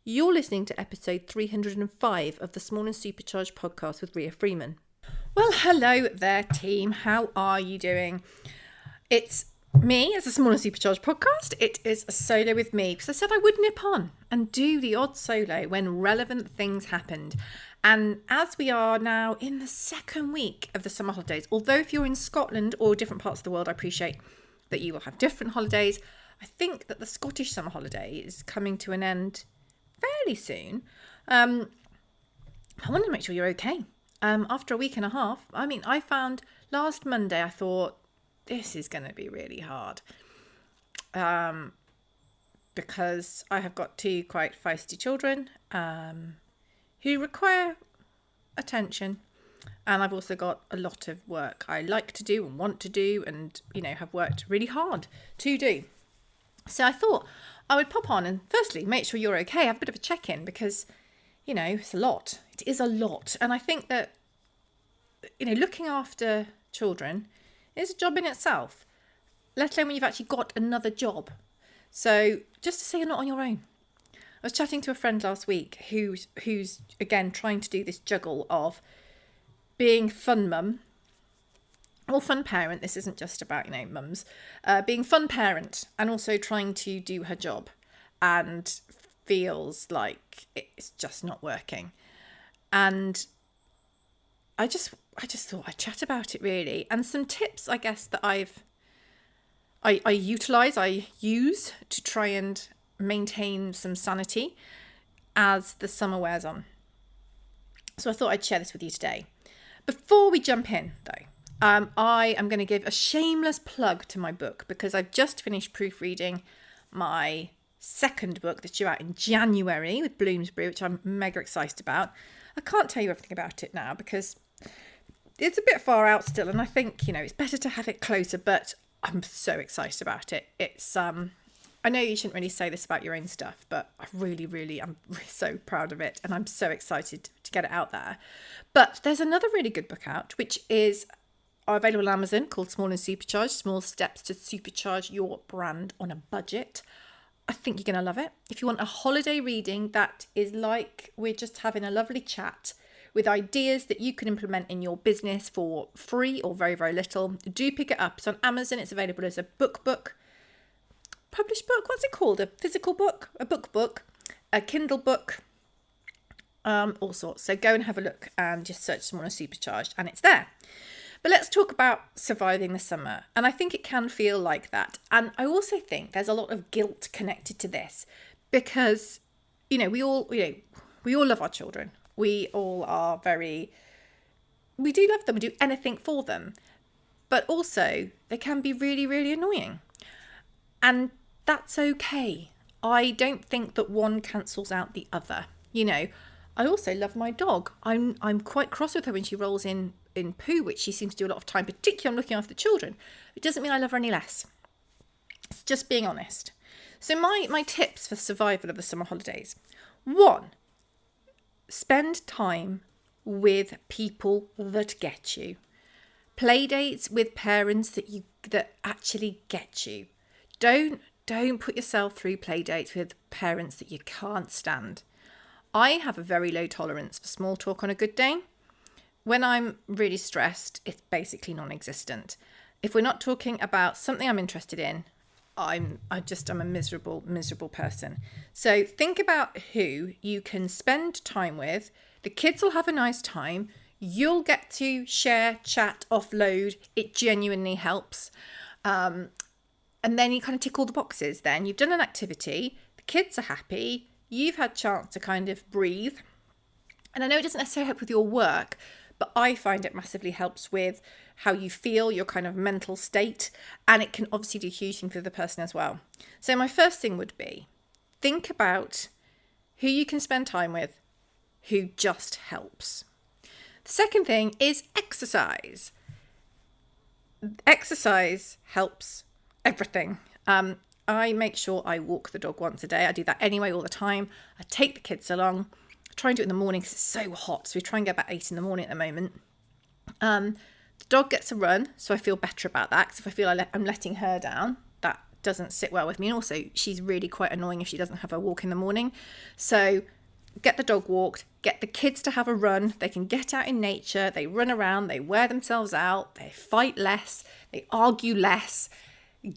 You're listening to episode 305 of the Small and Supercharged podcast with Ria Freeman. Well, hello there, team. How are you doing? It's me as a Small and Supercharged podcast. It is a solo with me because I said I would nip on and do the odd solo when relevant things happened. And as we are now in the second week of the summer holidays, although if you're in Scotland or different parts of the world, I appreciate that you will have different holidays. I think that the Scottish summer holiday is coming to an end fairly soon. I want to make sure you're okay. After a week and a half, I found last Monday, I thought this is going to be really hard. Because I have got two quite feisty children who require attention. And I've also got a lot of work I like to do and want to do and, have worked really hard to do. So I thought I would pop on and firstly make sure you're okay, have a bit of a check-in because, it's a lot. It is a lot. And I think that, looking after children is a job in itself, let alone when you've actually got another job. So just to say you're not on your own. I was chatting to a friend last week who's again trying to do this juggle of being fun mum or fun parent. This isn't just about, mums, being fun parent and also trying to do her job and feels like it's just not working. And I just thought I'd chat about it really. And some tips, I guess, that I use to try and maintain some sanity as the summer wears on. So I thought I'd share this with you today. Before we jump in, though, I am going to give a shameless plug to my book because I've just finished proofreading my second book that's due out in January with Bloomsbury, which I'm mega excited about. I can't tell you everything about it now because it's a bit far out still, and I think, it's better to have it closer, but I'm so excited about it. It's, I know you shouldn't really say this about your own stuff, but I'm really so proud of it, and I'm so excited to get it out there. But there's another really good book out, which is available on Amazon called Small and Supercharged, Small Steps to Supercharge Your Brand on a Budget. I think you're going to love it. If you want a holiday reading that is like we're just having a lovely chat with ideas that you can implement in your business for free or very, very little, do pick it up. It's on Amazon. It's available as a published book. What's it called? A physical book, a book, a Kindle book, all sorts. So go and have a look and just search Small and Supercharged and it's there. But let's talk about surviving the summer. And I think it can feel like that. And I also think there's a lot of guilt connected to this because, we all love our children. We all are we do love them. We do anything for them. But also they can be really, really annoying. And that's okay. I don't think that one cancels out the other. I also love my dog. I'm quite cross with her when she rolls in poo, which she seems to do a lot of time, particularly on looking after the children. It doesn't mean I love her any less. It's just being honest. So my tips for survival of the summer holidays. 1, spend time with people that get you. Play dates with parents that actually get you. Don't put yourself through play dates with parents that you can't stand. I have a very low tolerance for small talk on a good day. When I'm really stressed, it's basically non-existent. If we're not talking about something I'm interested in, I'm a miserable person. So think about who you can spend time with. The kids will have a nice time. You'll get to share, chat, offload. It genuinely helps. And then you kind of tick all the boxes. Then you've done an activity. The kids are happy. You've had a chance to kind of breathe. And I know it doesn't necessarily help with your work, but I find it massively helps with how you feel, your kind of mental state, and it can obviously do huge things for the person as well. So my first thing would be, think about who you can spend time with, who just helps. The second thing is exercise. Exercise helps everything. I make sure I walk the dog once a day. I do that anyway all the time. I take the kids along. I try and do it in the morning because it's so hot. So we try and go about 8 in the morning at the moment. The dog gets a run, so I feel better about that. Because if I feel I'm letting her down, that doesn't sit well with me. And also, she's really quite annoying if she doesn't have her walk in the morning. So get the dog walked, get the kids to have a run. They can get out in nature. They run around, they wear themselves out, they fight less, they argue less.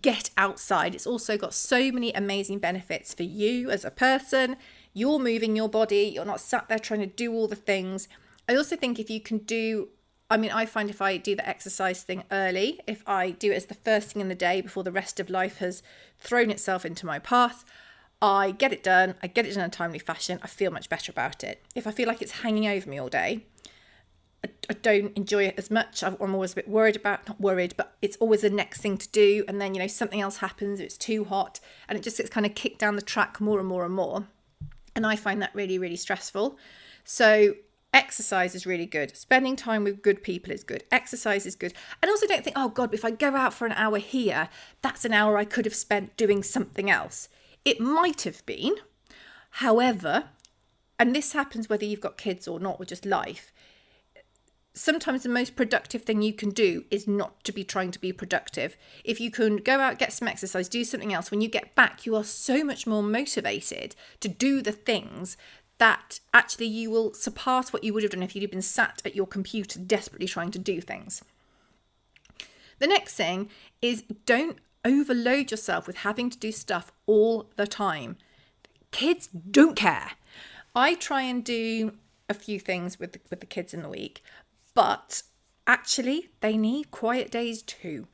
Get outside. It's also got so many amazing benefits for you as a person. You're moving your body. You're not sat there trying to do all the things. I also think if you can do, I find if I do the exercise thing early, if I do it as the first thing in the day before the rest of life has thrown itself into my path, I get it done. I get it done in a timely fashion. I feel much better about it. If I feel like it's hanging over me all day, I don't enjoy it as much. I'm always a bit not worried, but it's always the next thing to do. And then, something else happens, it's too hot, and it just gets kind of kicked down the track more and more and more. And I find that really, really stressful. So exercise is really good. Spending time with good people is good. Exercise is good. And also don't think, oh God, if I go out for an hour here, that's an hour I could have spent doing something else. It might have been. However, and this happens whether you've got kids or not, or just life, sometimes the most productive thing you can do is not to be trying to be productive. If you can go out, get some exercise, do something else, when you get back, you are so much more motivated to do the things that actually you will surpass what you would have done if you'd been sat at your computer desperately trying to do things. The next thing is don't overload yourself with having to do stuff all the time. Kids don't care. I try and do a few things with the kids in the week, but actually they need quiet days too.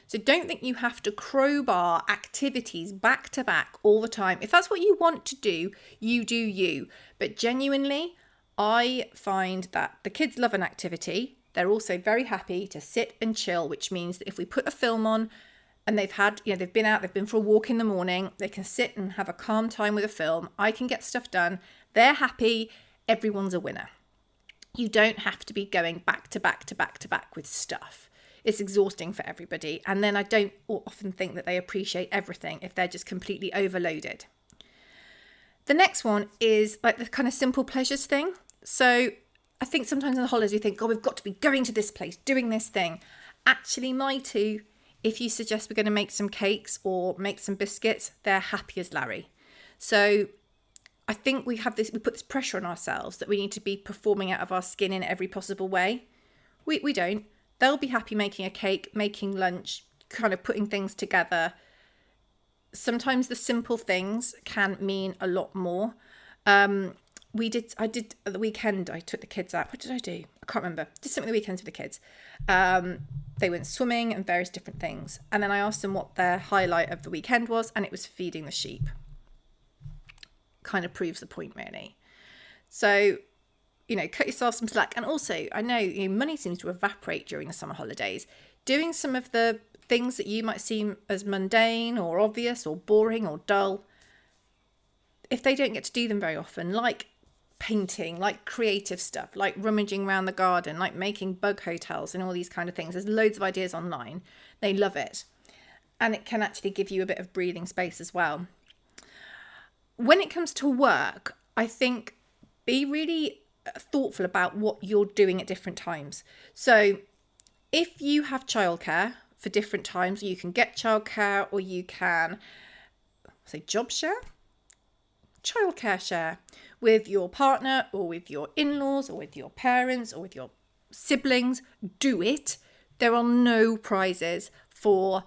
So don't think you have to crowbar activities back to back all the time. If that's what you want to do, you do you. But genuinely, I find that the kids love an activity. They're also very happy to sit and chill, which means that if we put a film on and they've had, they've been out, they've been for a walk in the morning, they can sit and have a calm time with a film. I can get stuff done. They're happy. Everyone's a winner. You don't have to be going back to back to back to back with stuff. It's exhausting for everybody. And then I don't often think that they appreciate everything if they're just completely overloaded. The next one is like the kind of simple pleasures thing. So I think sometimes in the holidays we think, oh, we've got to be going to this place, doing this thing. Actually, my two, if you suggest we're going to make some cakes or make some biscuits, they're happy as Larry. So I think we put this pressure on ourselves that we need to be performing out of our skin in every possible way. We don't. They'll be happy making a cake, making lunch, kind of putting things together. Sometimes the simple things can mean a lot more. I did at the weekend, I took the kids out. What did I do? I can't remember. Did something at the weekends with the kids. They went swimming and various different things. And then I asked them what their highlight of the weekend was, and it was feeding the sheep. Kind of proves the point, really. So, cut yourself some slack. And also, I know, money seems to evaporate during the summer holidays. Doing some of the things that you might seem as mundane or obvious or boring or dull, if they don't get to do them very often, like painting, like creative stuff, like rummaging around the garden, like making bug hotels and all these kind of things. There's loads of ideas online. They love it. And it can actually give you a bit of breathing space as well. When it comes to work, I think be really thoughtful about what you're doing at different times. So if you have childcare for different times, you can get childcare or you can say job share, childcare share with your partner or with your in-laws or with your parents or with your siblings. Do it. There are no prizes for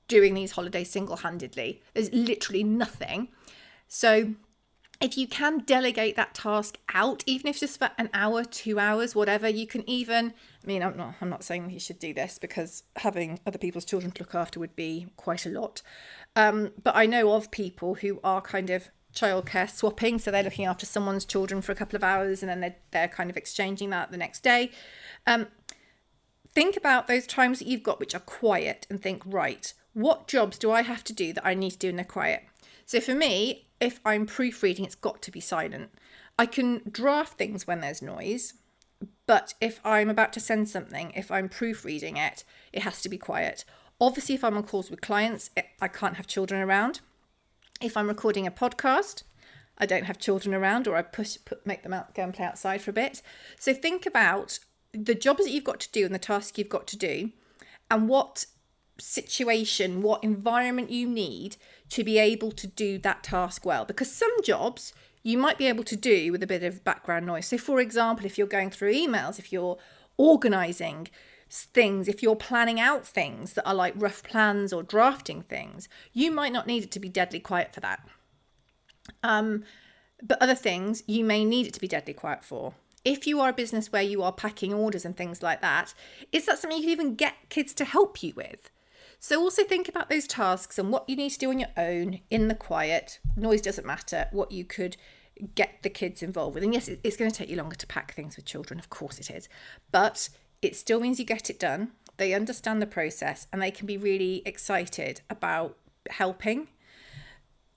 doing these holidays single-handedly. There's literally nothing. So if you can delegate that task out, even if it's just for an hour, 2 hours, whatever, you can even, I'm not saying you should do this because having other people's children to look after would be quite a lot. But I know of people who are kind of childcare swapping. So they're looking after someone's children for a couple of hours and then they're kind of exchanging that the next day. Think about those times that you've got which are quiet and think, right, what jobs do I have to do that I need to do in the quiet? So for me, if I'm proofreading, it's got to be silent. I can draft things when there's noise, but if I'm about to send something, if I'm proofreading it, it has to be quiet. Obviously, if I'm on calls with clients, I can't have children around. If I'm recording a podcast, I don't have children around, or I make them out, go and play outside for a bit. So think about the jobs that you've got to do and the tasks you've got to do, and what situation, what environment you need to be able to do that task well. Because some jobs you might be able to do with a bit of background noise. So for example, if you're going through emails, if you're organizing things, if you're planning out things that are like rough plans or drafting things, you might not need it to be deadly quiet for that. But other things you may need it to be deadly quiet for. If you are a business where you are packing orders and things like that, is that something you can even get kids to help you with? So also think about those tasks and what you need to do on your own in the quiet. Noise doesn't matter, what you could get the kids involved with. And yes, it's going to take you longer to pack things with children, of course it is. But it still means you get it done. They understand the process and they can be really excited about helping.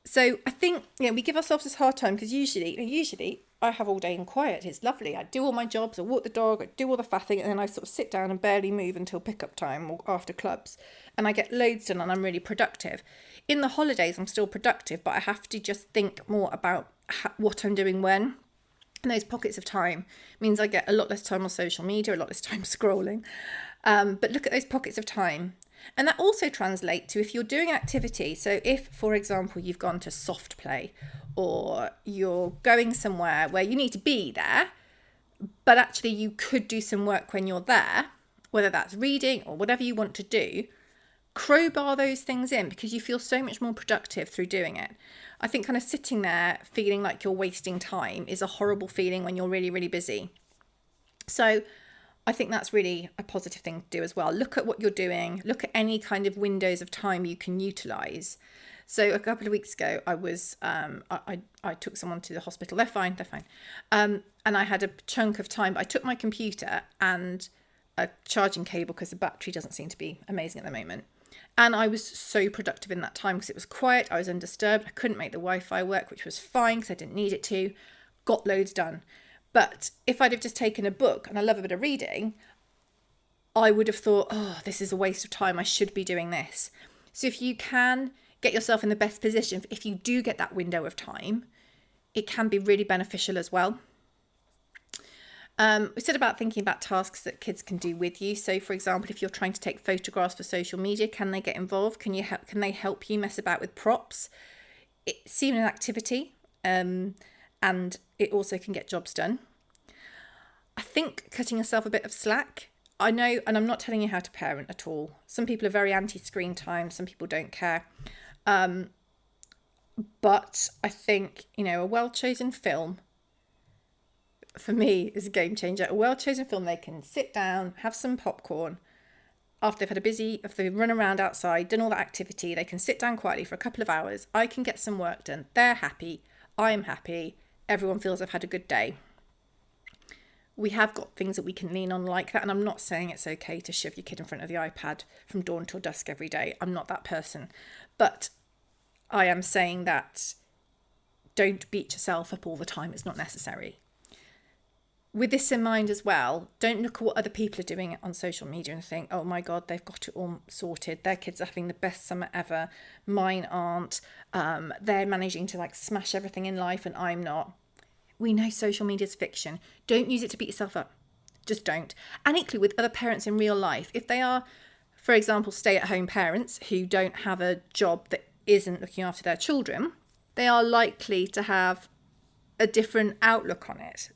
So I think, we give ourselves this hard time because usually I have all day in quiet. It's lovely. I do all my jobs, I walk the dog, I do all the faffing, and then I sort of sit down and barely move until pickup time or after clubs. And I get loads done and I'm really productive. In the holidays, I'm still productive, but I have to just think more about what I'm doing when. And those pockets of time means I get a lot less time on social media, a lot less time scrolling. But look at those pockets of time. And that also translates to if you're doing activity. So if, for example, you've gone to soft play or you're going somewhere where you need to be there, but actually you could do some work when you're there, whether that's reading or whatever you want to do, crowbar those things in because you feel so much more productive through doing it. I think kind of sitting there feeling like you're wasting time is a horrible feeling when you're really, really busy. So I think that's really a positive thing to do as well. Look at what you're doing. Look at any kind of windows of time you can utilise. So a couple of weeks ago, I was I took someone to the hospital. They're fine. And I had a chunk of time. But I took my computer and a charging cable because the battery doesn't seem to be amazing at the moment. And I was so productive in that time because it was quiet. I was undisturbed. I couldn't make the Wi-Fi work, which was fine because I didn't need it to. Got loads done. But if I'd have just taken a book, and I love a bit of reading, I would have thought, oh, this is a waste of time. I should be doing this. So if you can get yourself in the best position, if you do get that window of time, it can be really beneficial as well. We said about thinking about tasks that kids can do with you. So, for example, if you're trying to take photographs for social media, can they get involved? Can they help you mess about with props? It's seen an activity, and it also can get jobs done. I think cutting yourself a bit of slack. I know, and I'm not telling you how to parent at all. Some people are very anti-screen time. Some people don't care. But I think, a well-chosen film, for me, is a game changer. A well-chosen film, they can sit down, have some popcorn. After they've had if they've run around outside, done all that activity, they can sit down quietly for a couple of hours. I can get some work done. They're happy. I'm happy. Everyone feels I've had a good day. We have got things that we can lean on like that. And I'm not saying it's okay to shove your kid in front of the iPad from dawn till dusk every day. I'm not that person. But I am saying that don't beat yourself up all the time. It's not necessary. With this in mind as well, don't look at what other people are doing on social media and think, oh my God, they've got it all sorted. Their kids are having the best summer ever. Mine aren't. They're managing to smash everything in life and I'm not. We know social media is fiction. Don't use it to beat yourself up. Just don't. And equally with other parents in real life, if they are, for example, stay-at-home parents who don't have a job that isn't looking after their children, they are likely to have a different outlook on it.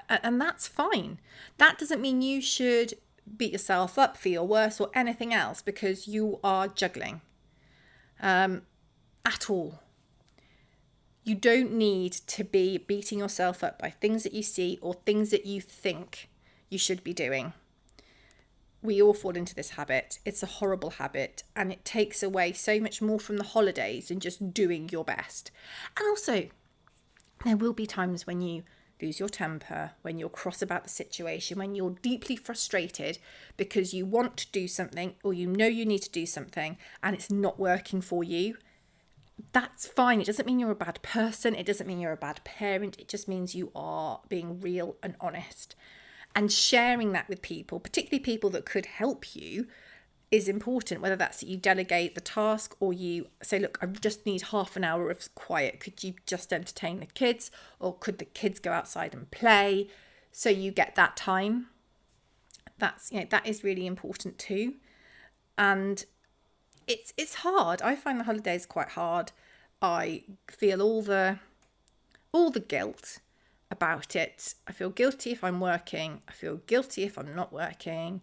And that's fine. That doesn't mean you should beat yourself up, feel worse or anything else because you are juggling at all. You don't need to be beating yourself up by things that you see or things that you think you should be doing. We all fall into this habit. It's a horrible habit and it takes away so much more from the holidays than just doing your best. And also, there will be times when you lose your temper, when you're cross about the situation, when you're deeply frustrated because you want to do something or you know you need to do something and it's not working for you. That's fine. It doesn't mean you're a bad person. It doesn't mean you're a bad parent. It just means you are being real and honest. And sharing that with people, particularly people that could help you, is important, whether that's that you delegate the task or you say, look, I just need half an hour of quiet. Could you just entertain the kids? Or could the kids go outside and play? So you get that time. That is really important too. And it's hard. I find the holidays quite hard. I feel all the guilt about it. I feel guilty if I'm working. I feel guilty if I'm not working.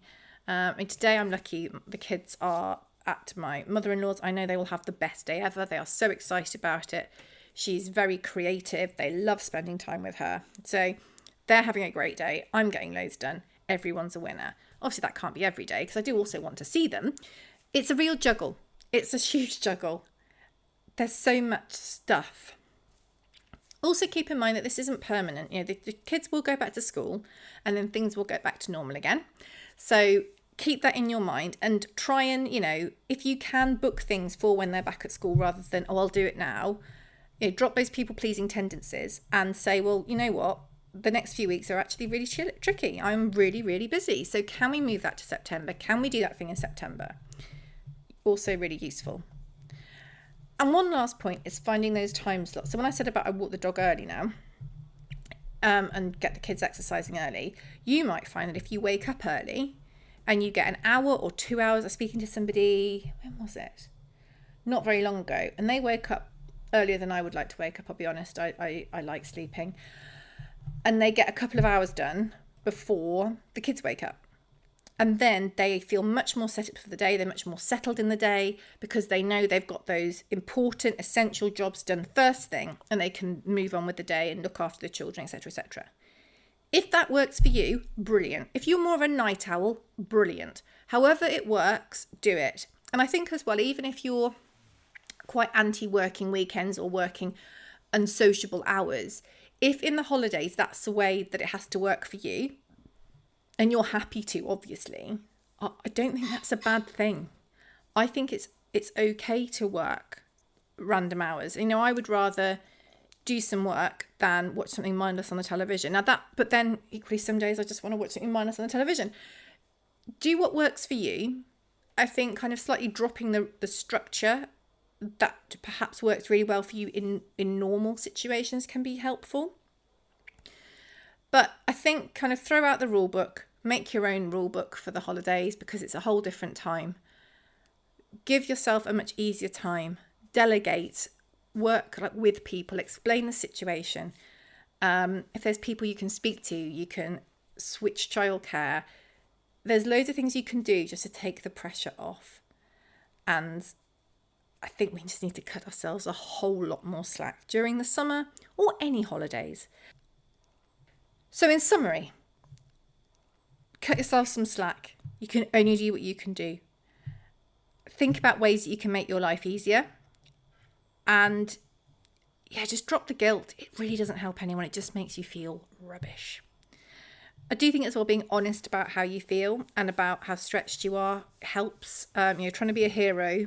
And today I'm lucky the kids are at my mother-in-law's. I know they will have the best day ever. They are so excited about it. She's very creative. They love spending time with her. So they're having a great day. I'm getting loads done. Everyone's a winner. Obviously that can't be every day because I do also want to see them. It's a real juggle. It's a huge juggle. There's so much stuff. Also keep in mind that this isn't permanent. You know, the kids will go back to school and then things will get back to normal again. So keep that in your mind and try and, you know, if you can book things for when they're back at school rather than, oh, I'll do it now. You know, drop those people-pleasing tendencies and say, well, you know what? The next few weeks are actually really tricky. I'm really, really busy. So can we move that to September? Can we do that thing in September? Also really useful. And one last point is finding those time slots. So when I said about I walk the dog early now and get the kids exercising early, you might find that if you wake up early and you get an hour or 2 hours of speaking to somebody, when was it? Not very long ago. And they wake up earlier than I would like to wake up, I'll be honest. I like sleeping. And they get a couple of hours done before the kids wake up. And then they feel much more set up for the day. They're much more settled in the day because they know they've got those important, essential jobs done first thing and they can move on with the day and look after the children, etc., etc. If that works for you, brilliant. If you're more of a night owl, brilliant. However it works, do it. And I think as well, even if you're quite anti-working weekends or working unsociable hours, if in the holidays that's the way that it has to work for you, and you're happy to, obviously, I don't think that's a bad thing. I think it's okay to work random hours. You know, I would rather do some work than watch something mindless on the television. But then equally some days I just want to watch something mindless on the television. Do what works for you. I think kind of slightly dropping the structure that perhaps works really well for you in normal situations can be helpful. But I think kind of throw out the rule book, make your own rule book for the holidays because it's a whole different time. Give yourself a much easier time. Delegate, work with people, explain the situation. If there's people you can speak to, you can switch childcare. There's loads of things you can do just to take the pressure off. And I think we just need to cut ourselves a whole lot more slack during the summer or any holidays. So in summary, cut yourself some slack. You can only do what you can do. Think about ways that you can make your life easier. And yeah, just drop the guilt. It really doesn't help anyone. It just makes you feel rubbish. I do think as well being honest about how you feel and about how stretched you are helps. Trying to be a hero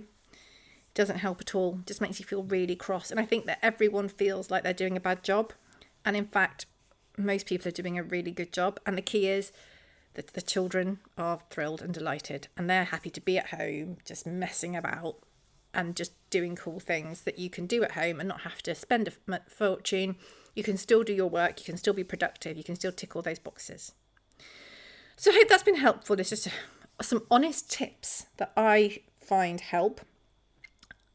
doesn't help at all. It just makes you feel really cross. And I think that everyone feels like they're doing a bad job. And in fact, most people are doing a really good job. And the key is that the children are thrilled and delighted and they're happy to be at home, just messing about and just doing cool things that you can do at home and not have to spend a fortune. You can still do your work. You can still be productive. You can still tick all those boxes. So I hope that's been helpful. There's just some honest tips that I find help.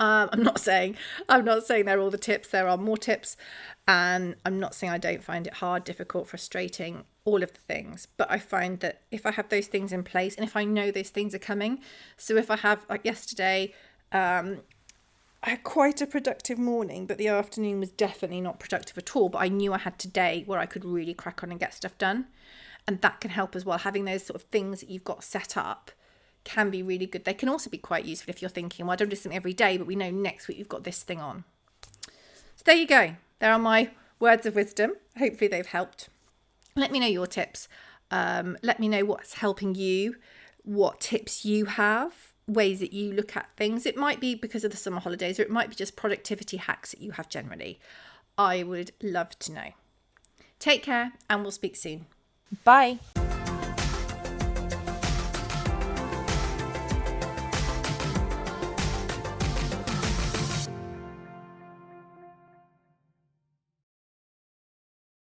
I'm not saying they're all the tips. There are more tips, and I'm not saying I don't find it hard, difficult, frustrating, all of the things. But I find that if I have those things in place, and if I know those things are coming, so if I have, like yesterday, I had quite a productive morning, but the afternoon was definitely not productive at all. But I knew I had today where I could really crack on and get stuff done, and that can help as well. Having those sort of things that you've got set up can be really good. They can also be quite useful if you're thinking, well, I don't do something every day, but we know next week you've got this thing on. So there you go. There are my words of wisdom. Hopefully they've helped. Let me know your tips. Let me know what's helping you, what tips you have, ways that you look at things. It might be because of the summer holidays, or it might be just productivity hacks that you have generally. I would love to know. Take care, and we'll speak soon. Bye.